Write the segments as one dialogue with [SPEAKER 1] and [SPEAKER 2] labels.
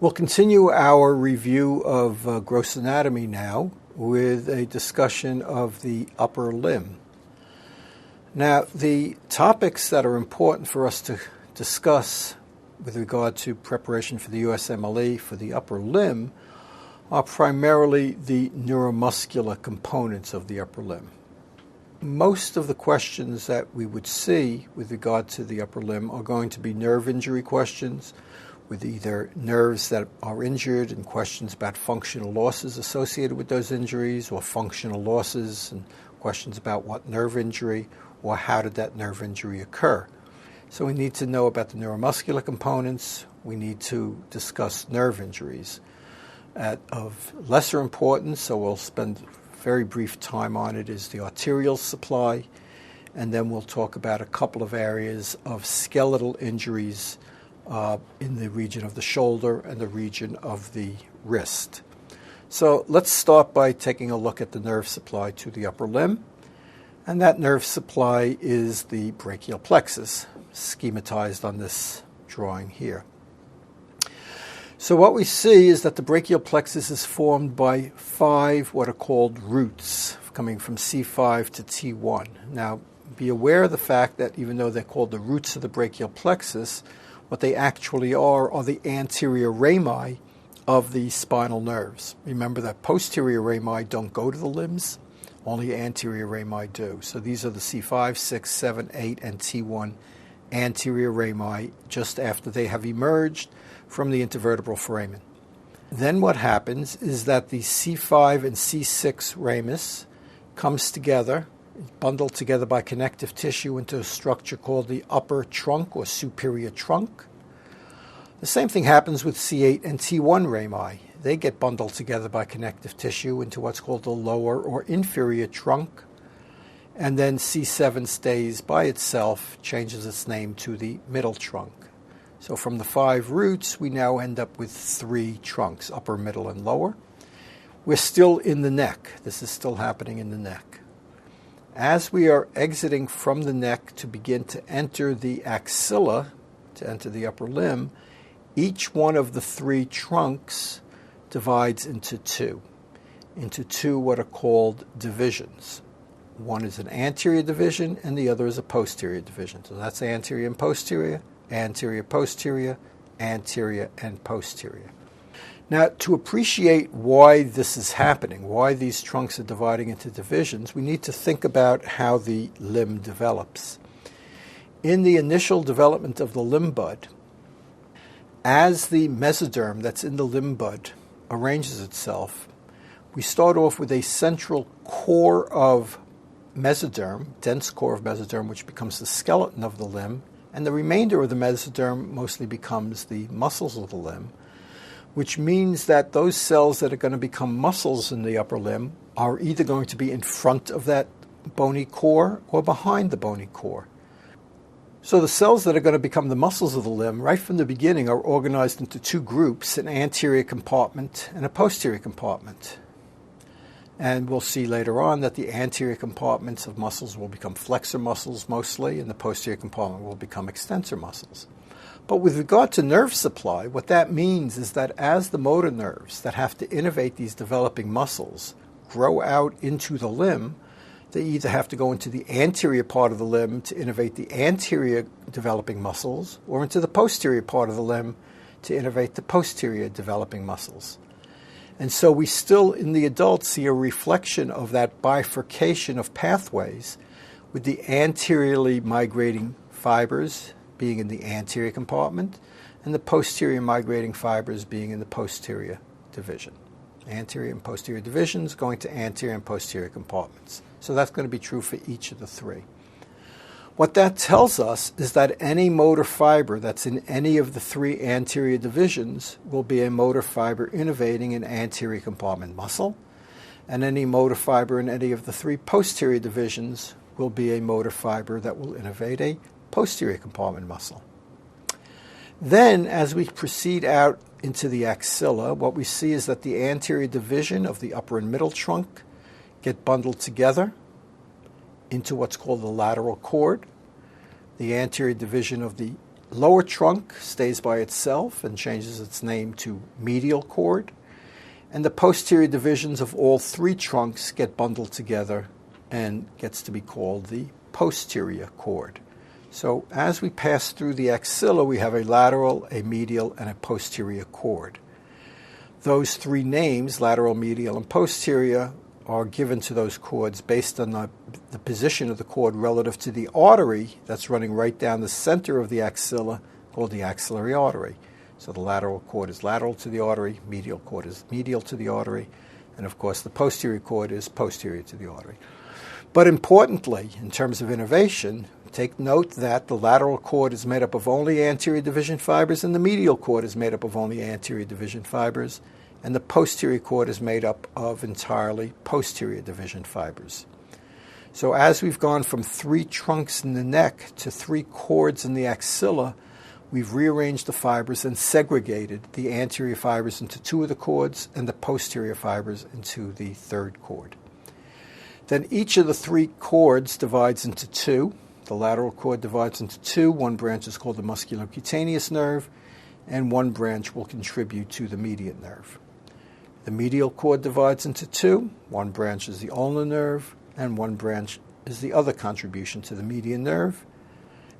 [SPEAKER 1] We'll continue our review of gross anatomy now with a discussion of the upper limb. Now, the topics that are important for us to discuss with regard to preparation for the USMLE for the upper limb are primarily the neuromuscular components of the upper limb. Most of the questions that we would see with regard to the upper limb are going to be nerve injury questions, with either nerves that are injured and questions about functional losses associated with those injuries, or functional losses and questions about what nerve injury or how did that nerve injury occur. So we need to know about the neuromuscular components. We need to discuss nerve injuries. Of lesser importance, so we'll spend very brief time on it, is the arterial supply, and then we'll talk about a couple of areas of skeletal injuries in the region of the shoulder and the region of the wrist. So let's start by taking a look at the nerve supply to the upper limb. And that nerve supply is the brachial plexus, schematized on this drawing here. So what we see is that the brachial plexus is formed by 5 what are called roots, coming from C5 to T1. Now, be aware of the fact that even though they're called the roots of the brachial plexus, what they actually are the anterior rami of the spinal nerves. Remember that posterior rami don't go to the limbs, only anterior rami do. So these are the C5, 6, 7, 8, and T1 anterior rami just after they have emerged from the intervertebral foramen. Then what happens is that the C5 and C6 ramus comes together, bundled together by connective tissue into a structure called the upper trunk or superior trunk. The same thing happens with C8 and T1 rami. They get bundled together by connective tissue into what's called the lower or inferior trunk. And then C7 stays by itself, changes its name to the middle trunk. So from the 5 roots, we now end up with 3 trunks, upper, middle, and lower. We're still in the neck. This is still happening in the neck. As we are exiting from the neck to begin to enter the axilla, to enter the upper limb, each one of the 3 trunks divides into 2 what are called divisions. One is an anterior division and the other is a posterior division. So that's anterior and posterior, anterior, posterior, anterior, and posterior. Now, to appreciate why this is happening, why these trunks are dividing into divisions, we need to think about how the limb develops. In the initial development of the limb bud, as the mesoderm that's in the limb bud arranges itself, we start off with a central core of mesoderm, dense core of mesoderm, which becomes the skeleton of the limb, and the remainder of the mesoderm mostly becomes the muscles of the limb, which means that those cells that are going to become muscles in the upper limb are either going to be in front of that bony core or behind the bony core. So the cells that are going to become the muscles of the limb right from the beginning are organized into 2 groups, an anterior compartment and a posterior compartment. And we'll see later on that the anterior compartments of muscles will become flexor muscles mostly, and the posterior compartment will become extensor muscles. But with regard to nerve supply, what that means is that as the motor nerves that have to innervate these developing muscles grow out into the limb, they either have to go into the anterior part of the limb to innervate the anterior developing muscles, or into the posterior part of the limb to innervate the posterior developing muscles. And so we still, in the adult, see a reflection of that bifurcation of pathways, with the anteriorly migrating fibers being in the anterior compartment and the posterior migrating fibers being in the posterior division. Anterior and posterior divisions going to anterior and posterior compartments. So that's going to be true for each of the 3. What that tells us is that any motor fiber that's in any of the 3 anterior divisions will be a motor fiber innervating an anterior compartment muscle, and any motor fiber in any of the 3 posterior divisions will be a motor fiber that will innervate a posterior compartment muscle. Then, as we proceed out into the axilla, what we see is that the anterior division of the upper and middle trunk get bundled together into what's called the lateral cord. The anterior division of the lower trunk stays by itself and changes its name to medial cord, and the posterior divisions of all three trunks get bundled together and gets to be called the posterior cord. So as we pass through the axilla, we have a lateral, a medial, and a posterior cord. Those three names, lateral, medial, and posterior, are given to those cords based on the position of the cord relative to the artery that's running right down the center of the axilla, called the axillary artery. So the lateral cord is lateral to the artery, medial cord is medial to the artery, and of course the posterior cord is posterior to the artery. But importantly, in terms of innervation, take note that the lateral cord is made up of only anterior division fibers and the medial cord is made up of only anterior division fibers, and the posterior cord is made up of entirely posterior division fibers. So as we've gone from three trunks in the neck to three cords in the axilla, we've rearranged the fibers and segregated the anterior fibers into two of the cords and the posterior fibers into the third cord. Then each of the three cords divides into two. The lateral cord divides into two. One branch is called the musculocutaneous nerve, and one branch will contribute to the median nerve. The medial cord divides into two. One branch is the ulnar nerve, and one branch is the other contribution to the median nerve.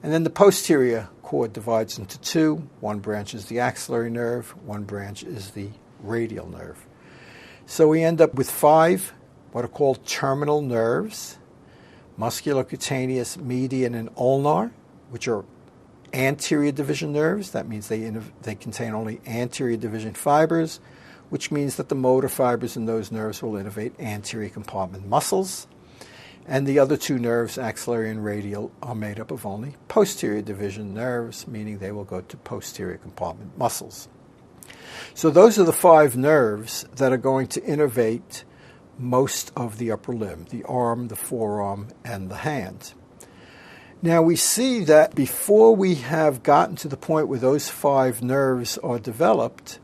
[SPEAKER 1] And then the posterior cord divides into two. One branch is the axillary nerve, one branch is the radial nerve. So we end up with five what are called terminal nerves: musculocutaneous, median, and ulnar, which are anterior division nerves. That means they contain only anterior division fibers, which means that the motor fibers in those nerves will innervate anterior compartment muscles. And the other two nerves, axillary and radial, are made up of only posterior division nerves, meaning they will go to posterior compartment muscles. So those are the five nerves that are going to innervate most of the upper limb: the arm, the forearm, and the hand. Now we see that before we have gotten to the point where those five nerves are developed,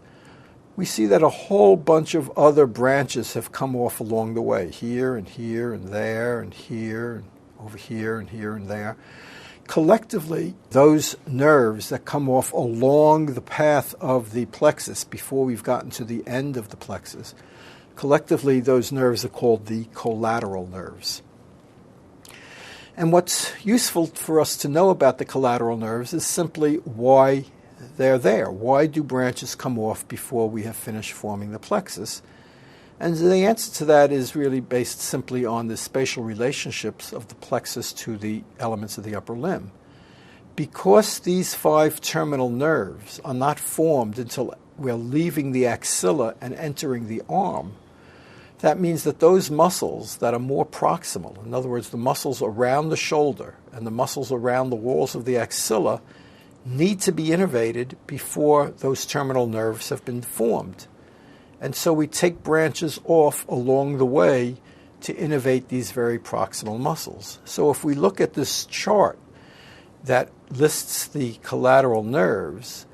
[SPEAKER 1] we see that a whole bunch of other branches have come off along the way, here and here and there and here and over here and here and there. Collectively, those nerves that come off along the path of the plexus before we've gotten to the end of the plexus, collectively those nerves are called the collateral nerves. And what's useful for us to know about the collateral nerves is simply why they're there. Why do branches come off before we have finished forming the plexus? And the answer to that is really based simply on the spatial relationships of the plexus to the elements of the upper limb. Because these five terminal nerves are not formed until we're leaving the axilla and entering the arm, that means that those muscles that are more proximal, in other words, the muscles around the shoulder and the muscles around the walls of the axilla, need to be innervated before those terminal nerves have been formed. And so we take branches off along the way to innervate these very proximal muscles. So if we look at this chart that lists the collateral nerves,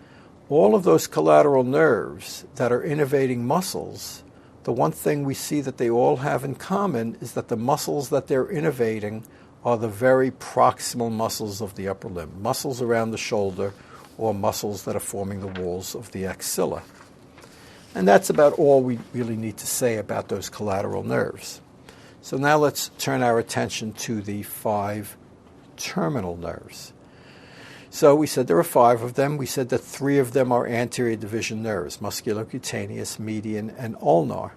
[SPEAKER 1] all of those collateral nerves that are innervating muscles, the one thing we see that they all have in common is that the muscles that they're innervating are the very proximal muscles of the upper limb, muscles around the shoulder or muscles that are forming the walls of the axilla. And that's about all we really need to say about those collateral nerves. So now let's turn our attention to the five terminal nerves. So we said there are five of them. We said that three of them are anterior division nerves: musculocutaneous, median, and ulnar.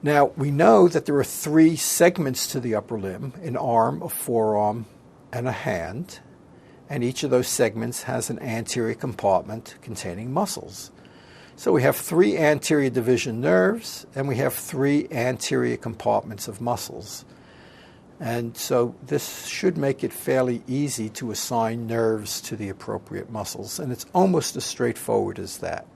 [SPEAKER 1] Now, we know that there are three segments to the upper limb: an arm, a forearm, and a hand. And each of those segments has an anterior compartment containing muscles. So we have three anterior division nerves, and we have three anterior compartments of muscles. And so this should make it fairly easy to assign nerves to the appropriate muscles, and it's almost as straightforward as that.